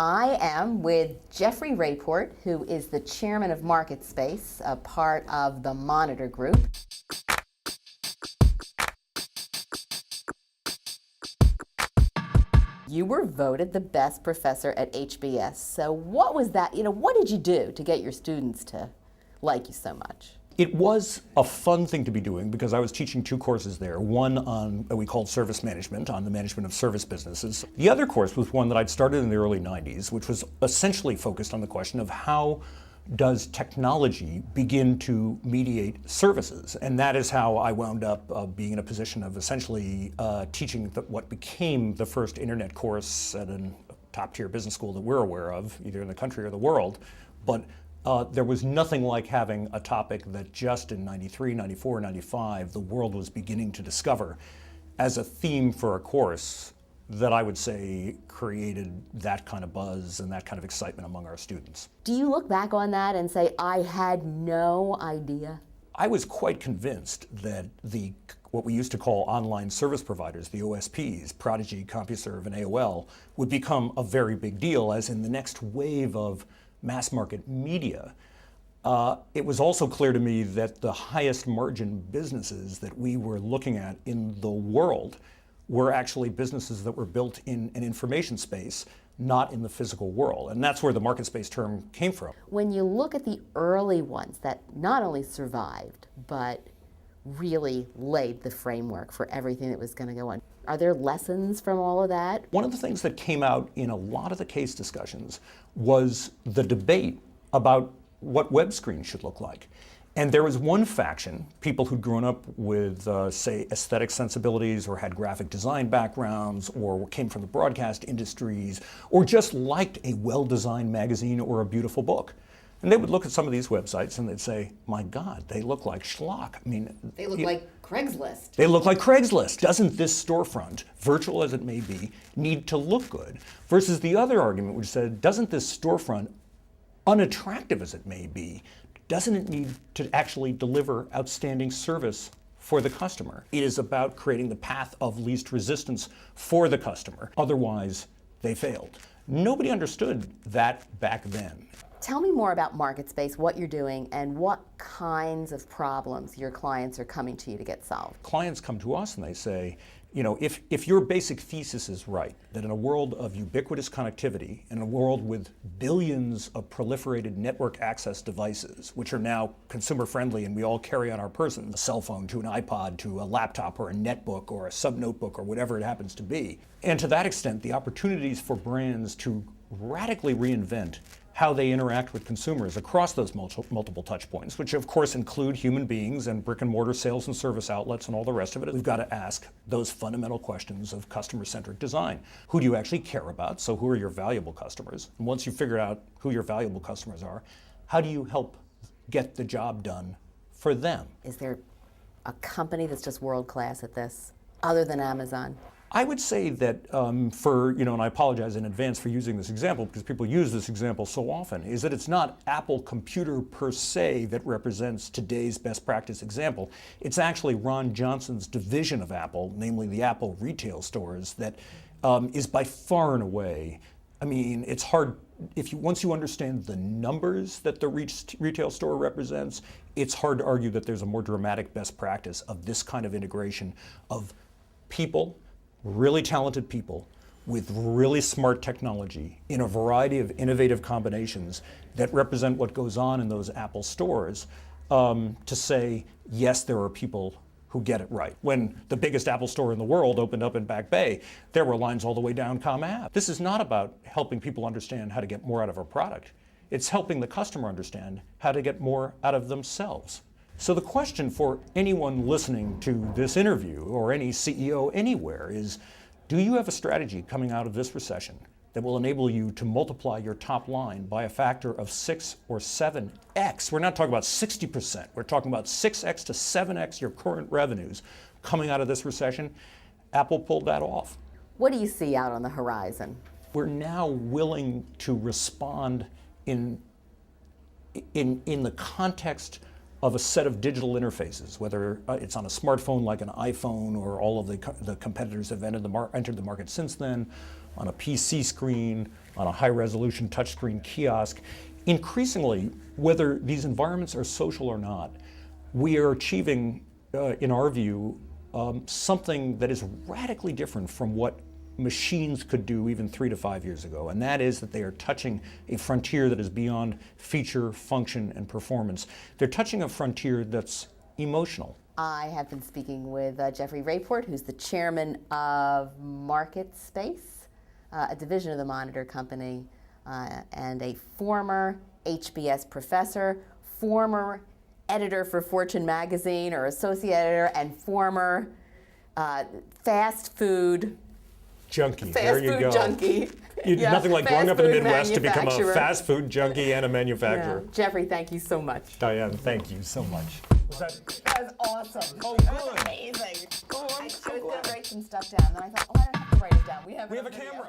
I am with Jeffery Rayport, who is the chairman of MarketSpace, a part of the Monitor Group. You were voted the best professor at HBS. So what was that? What did you do to get your students to like you so much? It was a fun thing to be doing because I was teaching two courses there. One on what we called service management, on the management of service businesses. The other course was one that I'd started in the early 90s, which was essentially focused on the question of how does technology begin to mediate services? And that is how I wound up being in a position of essentially teaching what became the first internet course at a top-tier business school that we're aware of, either in the country or the world. But there was nothing like having a topic that just in 93, 94, 95, the world was beginning to discover as a theme for a course that I would say created that kind of buzz and that kind of excitement among our students. Do you look back on that and say, I had no idea? I was quite convinced that what we used to call online service providers, the OSPs, Prodigy, CompuServe, and AOL, would become a very big deal as in the next wave of mass market media. It was also clear to me that the highest margin businesses that we were looking at in the world were actually businesses that were built in an information space, not in the physical world. And that's where the MarketSpace term came from. When you look at the early ones that not only survived, but really laid the framework for everything that was going to go on, are there lessons from all of that? One of the things that came out in a lot of the case discussions was the debate about what web screens should look like. And there was one faction, people who'd grown up with, say, aesthetic sensibilities or had graphic design backgrounds or came from the broadcast industries or just liked a well-designed magazine or a beautiful book. And they would look at some of these websites and they'd say, my God, they look like schlock. I mean, they look like Craigslist. They look like Craigslist. Doesn't this storefront, virtual as it may be, need to look good? Versus the other argument which said, doesn't this storefront, unattractive as it may be, doesn't it need to actually deliver outstanding service for the customer? It is about creating the path of least resistance for the customer. Otherwise, they failed. Nobody understood that back then. Tell me more about MarketSpace, what you're doing, and what kinds of problems your clients are coming to you to get solved. Clients come to us and they say, if your basic thesis is right, that in a world of ubiquitous connectivity, in a world with billions of proliferated network access devices, which are now consumer friendly and we all carry on our person, a cell phone to an iPod to a laptop or a netbook or a sub-notebook or whatever it happens to be. And to that extent, the opportunities for brands to radically reinvent how they interact with consumers across those multiple touch points, which of course include human beings and brick and mortar sales and service outlets and all the rest of it. We've got to ask those fundamental questions of customer-centric design. Who do you actually care about? So who are your valuable customers? And once you figure out who your valuable customers are, how do you help get the job done for them? Is there a company that's just world-class at this, other than Amazon? I would say that and I apologize in advance for using this example because people use this example so often, is that it's not Apple Computer per se that represents today's best practice example. It's actually Ron Johnson's division of Apple, namely the Apple retail stores, that is by far and away, I mean, it's hard, once you understand the numbers that the retail store represents, it's hard to argue that there's a more dramatic best practice of this kind of integration of people, really talented people with really smart technology in a variety of innovative combinations that represent what goes on in those Apple stores, to say, yes, there are people who get it right. When the biggest Apple store in the world opened up in Back Bay, there were lines all the way down Comm Ave. This is not about helping people understand how to get more out of a product. It's helping the customer understand how to get more out of themselves. So the question for anyone listening to this interview or any CEO anywhere is, do you have a strategy coming out of this recession that will enable you to multiply your top line by a factor of 6 or 7x? We're not talking about 60%. We're talking about 6x to 7x your current revenues coming out of this recession. Apple pulled that off. What do you see out on the horizon? We're now willing to respond in the context of a set of digital interfaces, whether it's on a smartphone like an iPhone or all of the competitors have entered the market since then, on a PC screen, on a high-resolution touchscreen kiosk. Increasingly, whether these environments are social or not, we are achieving, in our view, something that is radically different from what machines could do even 3 to 5 years ago, and that is that they are touching a frontier that is beyond feature, function, and performance. They're touching a frontier that's emotional. I have been speaking with Jeffery Rayport, who's the chairman of MarketSpace, a division of the Monitor Company, and a former HBS professor, former editor for Fortune magazine, or associate editor, and former fast food junkie. There you go. Junkie. Nothing like growing up in the Midwest to become a manufacturer. fast food junkie and a manufacturer. Yeah. Jeffrey, thank you so much. Diane, thank you so much. That was awesome. Oh, That good. was amazing. Oh, I was going to write some stuff down, and then I thought, oh, I don't have to write it down. We have We it have a on video. camera.